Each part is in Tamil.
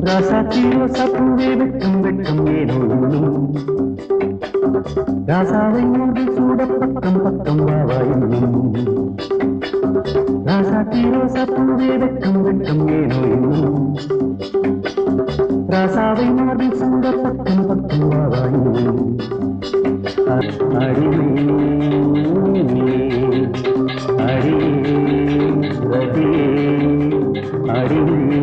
ராசாத்தியோ சப்புவே வெட்கம் வெட்கம் ஏனோ இன்னும் ராசாவை மூடி சூட பக்கம் பக்கம் வாவா இன்னும் ராசாத்தியோ சப்புவே வெட்கம் வெட்கம் ஏனோ இன்னும் ராசாவை மூடி சூட பக்கம் பக்கம் வாவா இன்னும் அடியே அடியே ரதியே அடியே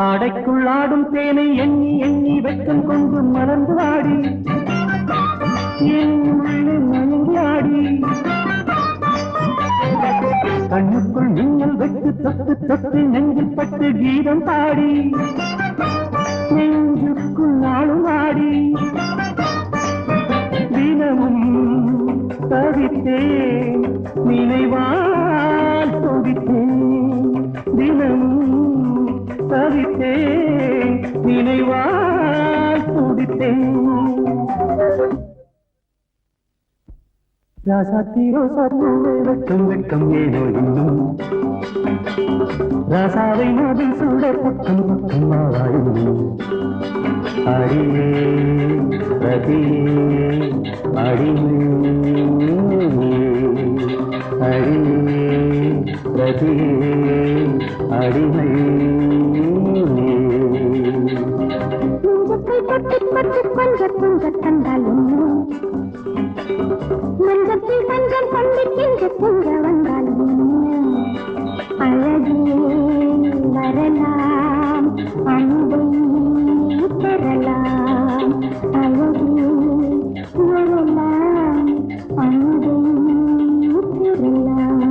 ஆடைக்குள்ளாடும் தேனை எண்ணி எண்ணி வெட்கம் கொண்டு மலர்ந்து ஆடி மயங்கி ஆடி கண்ணுக்குள் மின்னல் வெட்டு தொட்டு தொட்டு நெஞ்சில் பட்டு கீதம் பாடி நெஞ்சுக்குள் நாளும் ஆடி தினமும் தவித்தேன் நினைவால் துடித்தேன் தினமும் தவித்தேன் நினைவால் துடித்தேன் ராசாத்திரோ சத்துவே வெட்கம் வெட்கம் ஏனோ இன்னும் ராசாவை மோதில் சூட பக்கம் பக்கம் வாழும் அடியே ரதியே அடியே அடியே ரதியே அடிமை மஞ்சத்தில் மஞ்சள் கொண்டிருக்கின்ற பொங்க வந்தாலும் அழகே வரலாம் அன்பை பெறலாம் அழகே வரலாம் அன்பை பெறலாம்.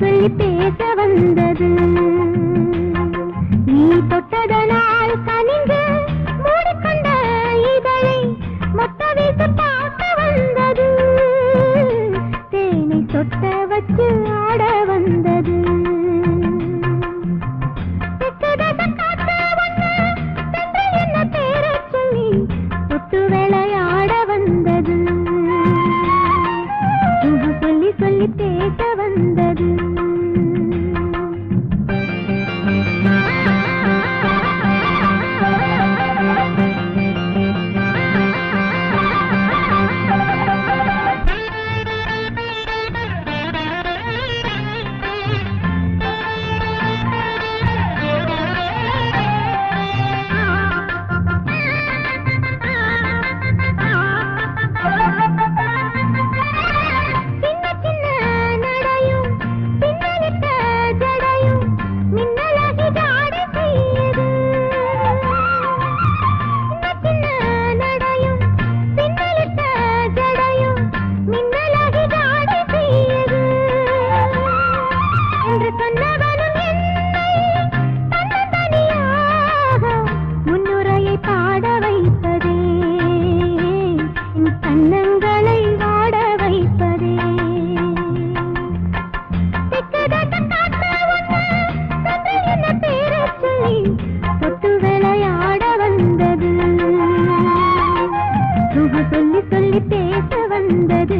சொல்லி பேச வந்தது நீ தொட்டதனால் கனிந்து மூடிக்கொண்ட இதழை மொத்த வீட்டு பார்க்க வந்தது தேனை சொட்ட வச்சு ஆட வந்தது என்ன பேர சொல்லி தொட்டு விளையாட வந்தது சொல்லி சொல்லி பேச வந்தது சொல்லி பேச வந்தது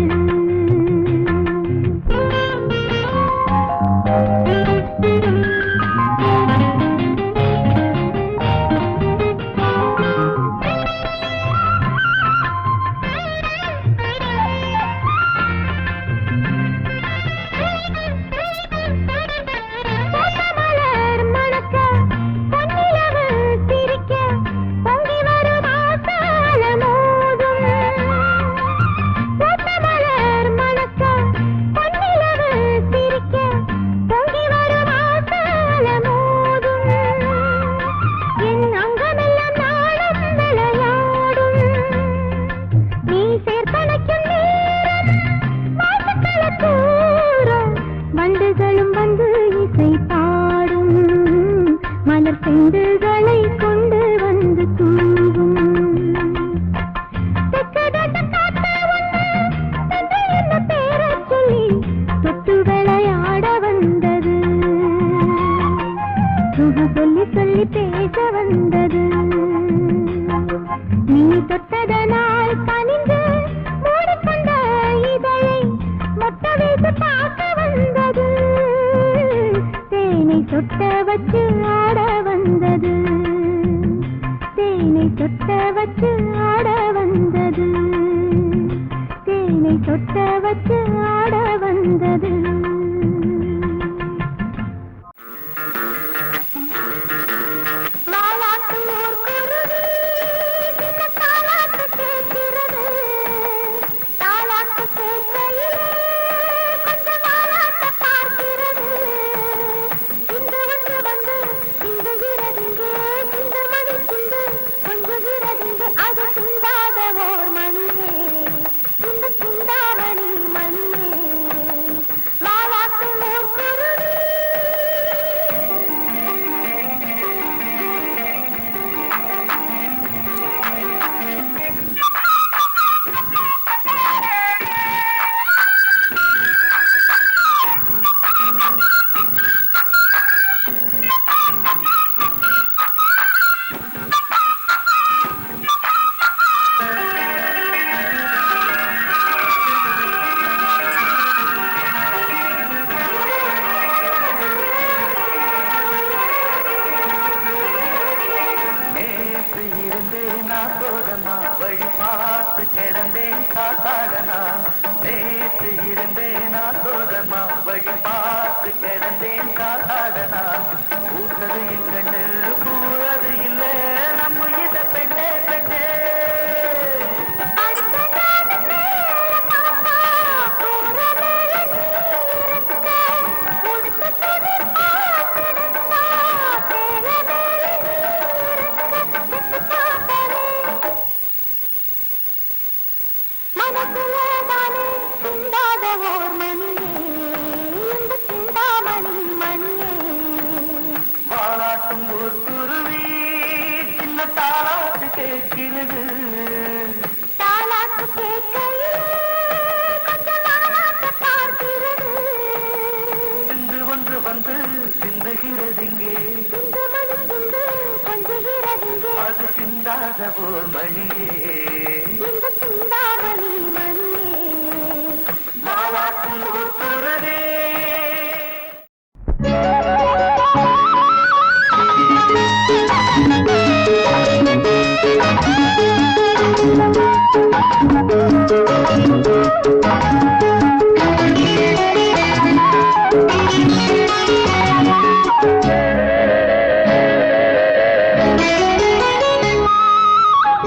செண்டுகளை கொண்டு வந்து தூங்கும் என்ன பேர சொல்லி தொட்டு விளையாட வந்தது சொல்லி சொல்லி பேச வந்தது நீ தொட்டதனால் கனிந்து மூடிக்கொண்ட இதழை மொத்த வீட்டு பார்க்க வந்தது தேனை தொட்ட வச்சு ஆட வந்தது தேனை தொட்ட வச்சு ஆட வந்தது தேனை தொட்ட வச்சு ஆட வந்தது வழி பார்த்து கிடந்தேன் காத்தாடனா நேற்று இருந்தேனா தோதமா வழி பார்த்து கிடந்தேன் காத்தாடனா பூத்தது என் கண்ணு பூவது இல்லை நம்ம இத பெண்ணே பெண்ணே மனசுல தானே சிந்தாத ஓர் மணியே இந்த சிந்தா கேட்கிறது தாலாட்டு கேட்கையிலே கொஞ்சம் நாளாக பார்க்கிறது சிந்து ஒன்று வந்து சிந்துகிறதிங்கே சிந்து மணி சிந்து கொஞ்சுகிறதிங்கே அது சிந்தாத போர் மணியே இந்த சிந்தாமணி மணியே மாலாக்கும் ஊத்துறதே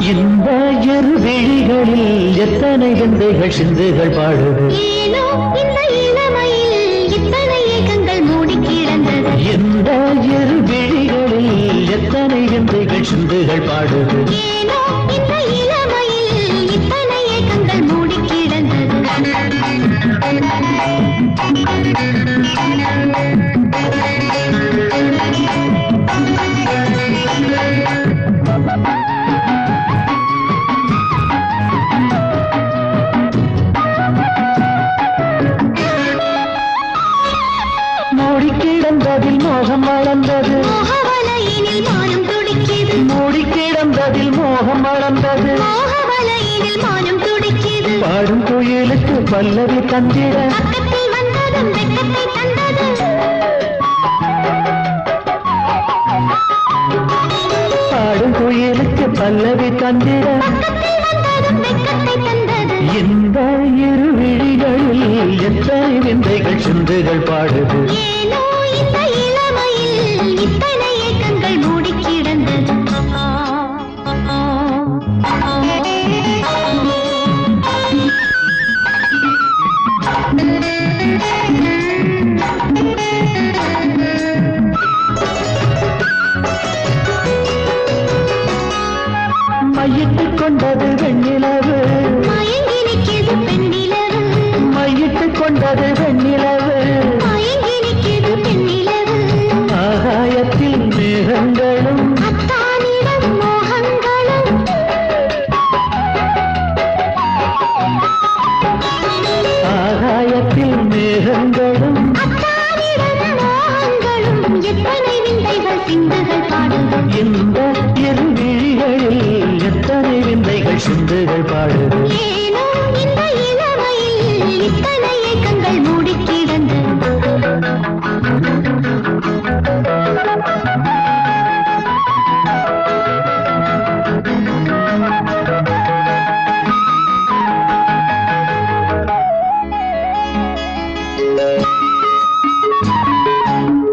இந்த இரு விழிகளில் எத்தனை விந்தைகள் சிந்துகள் பாடுது ஏனோ இந்த இளமையில் இத்தனை ஏக்கங்கள் மூடி கிடந்தது இந்த இரு விழிகளில் எத்தனை விந்தைகள் சிந்துகள் பாடுது ஏனோ இந்த இளமையில் இத்தனை ஏக்கங்கள் மூடி கிடந்தது மூடி கிடந்ததில் மோகம் வளர்ந்தது மோகவலையினில் மானம் துடிக்கிது மூடி கிடந்ததில் மோகம் வளர்ந்தது மோகவலையினில் மானம் துடிக்கிது பாடும் கோயிலுக்கு பல்லவி தந்திட பக்கத்தில் வந்ததும் வெட்கத்தை தந்தது பாடும் கோயிலுக்கு பல்லவி தந்திட பக்கத்தில் வந்ததும் வெட்கத்தை தந்தது இந்த இரு விழிகளில் எத்தனை விந்தைகள் சிந்துகள் பாடுது ஏனோ இந்த இளமையில் இத்தனை ஏக்கங்கள் மூடி கிடந்தது மையிட்டுக் கொண்டது வெண்ணிலவு மயங்கி நிற்கிது பெண்ணிலவு மையிட்டுக் கொண்டது வெண்ணிலவு மயங்கி நிற்கிது பெண்ணிலவு ஆகாயத்தில் மேகங்களும் அத்தானிடம் மோகங்களும் ஆகாயத்தில் மேகங்களும் அத்தானிடம் மோகங்களும் எத்தனை விந்தைகள் சிந்துகள் பாடுது இந்த இரு விழிகளில் எத்தனை விந்தைகள் சிந்துகள் பாடுது ஏனோ இந்த இளமையில் இத்தனை ஏக்கங்கள் மூடி கிடந்தது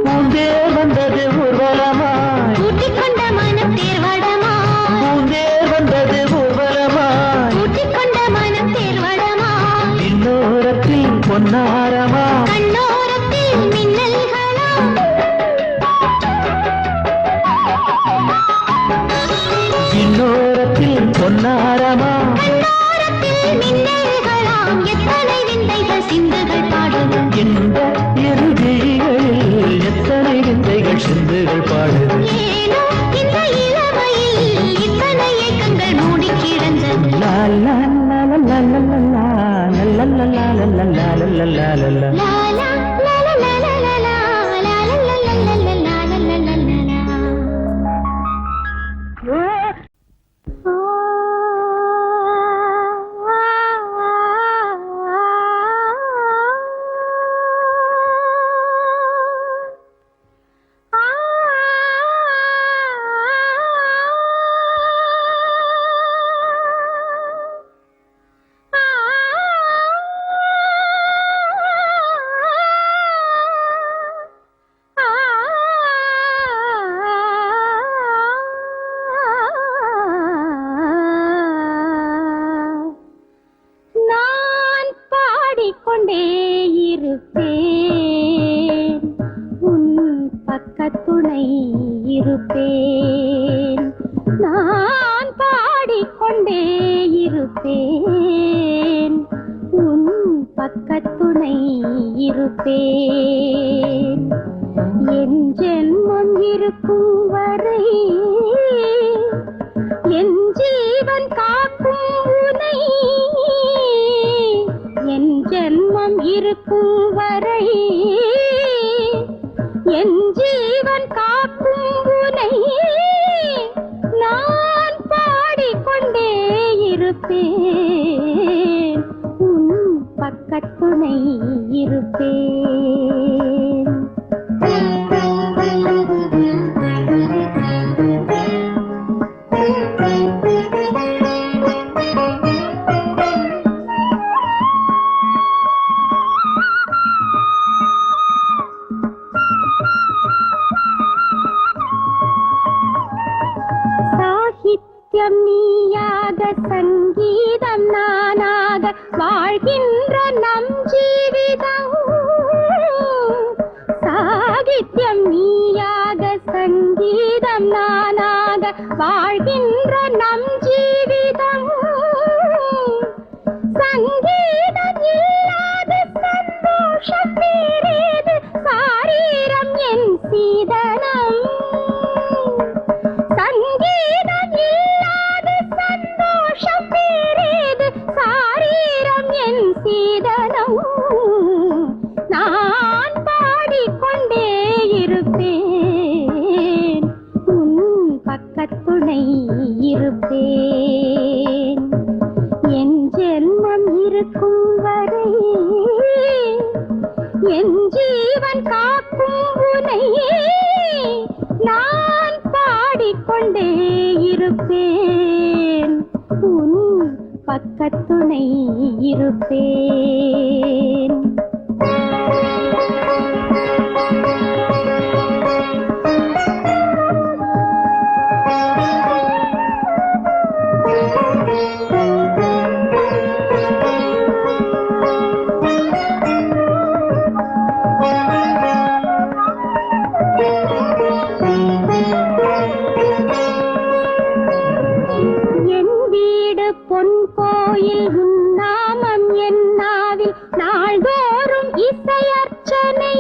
பூந்தே வந்தது ஊர்வலமாய் கூட்டிக் கொண்ட மனம் தேர்வடமா பூந்தே வந்தது ஊர்வலமாய் கூட்டிக் கொண்ட மனம் தேர்வடமா இன்னோரத்தில் பொன்னாரமா கண்ணோரத்தில் மின்னல்களா இன்னோரத்தில் பொன்னாரமா கண்ணோரத்தில் மின்னல்களாம் எத்தனை விந்தைகள் சிந்துகள் பாடுது இந்த இரு விழிகளில் எத்தனை விந்தைகள் சிந்துகள் பாடுது ஏனோ இந்த இளமையில் இத்தனை ஏக்கங்கள் மூடி கிடந்தது லா லா லா லா லா லா லா லா லா லா லா லா லா லா லா லா லா லா. லா லா லா லா லா லா லா லா லா லா லா லா லா லா லா லா லா லா. நான் பாடிக்கொண்டே இருப்பேன் உன் பக்கத்துணை இருப்பேன் நான் பாடிக்கொண்டே இருப்பேன் உன் பக்கத்துணை இருப்பேன் என் ஜென்மம் இருக்கும் வரை என் வரை என் ஜீவன் காக்கும் உனை நான் பாடிக்கொண்டே இருப்பேன் உன் பக்கத்துணை இருப்பேன் சாகித்யம் நீயாக சங்கீதம் நானாக வாழ்கின்ற நம் ஜீவிதம் சாகித்யம் நீயாக சங்கீதம் நானாக வாழ்கின்ற நம் ஜீவிதம் சங்கீதம் இல்லாத சந்தோஷம் வேறேது சாரீரம் என் சீதனம் சங்கீதம் இல்லாத சந்தோஷம் வேறேது சாரீரம் என் சீதனம் நான் பாடிக்கொண்டே இருப்பேன் உன் பக்கத்துணை இருப்பேன் என் ஜென்மம் இருக்கும் வரை என் ஜீவன் காக்கும் உனை நான் பாடிக்கொண்டே இருப்பேன் உன் பக்கத்துணை இருப்பேன் என் வீடு பொன் கோயில் உன் நாமம் என் நாவில் நாள்தோறும் இசையர்ச்சனை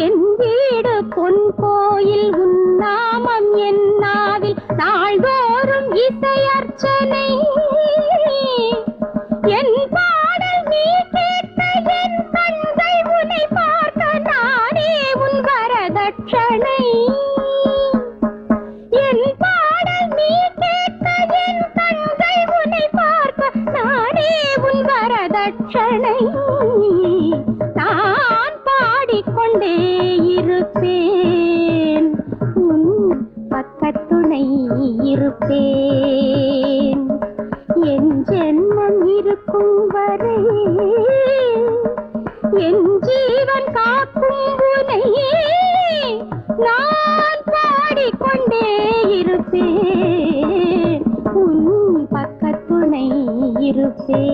என் வீடு பொன் கோயில் உன் நாமம் என் நாவில் நாள்தோறும் இசையர்ச்சனை என் பாடல் நீ கேட்க என் கண்கள் உன்னை பார்க்க நானே உன் வரதட்சணை என் பாடல் நீ கேட்க என் கண்கள் உன்னை பார்க்க நானே உன் வரதட்சணை நான் பாடிக்கொண்டே இருப்பேன் உன் பக்கத்துணை இருப்பேன் என் ஜென்மம் இருக்கும் வரை என் ஜீவன் காக்கும் உனை நான் பாடிக்கொண்டே இருப்பேன் உன் பக்கத்துணை இருப்பேன்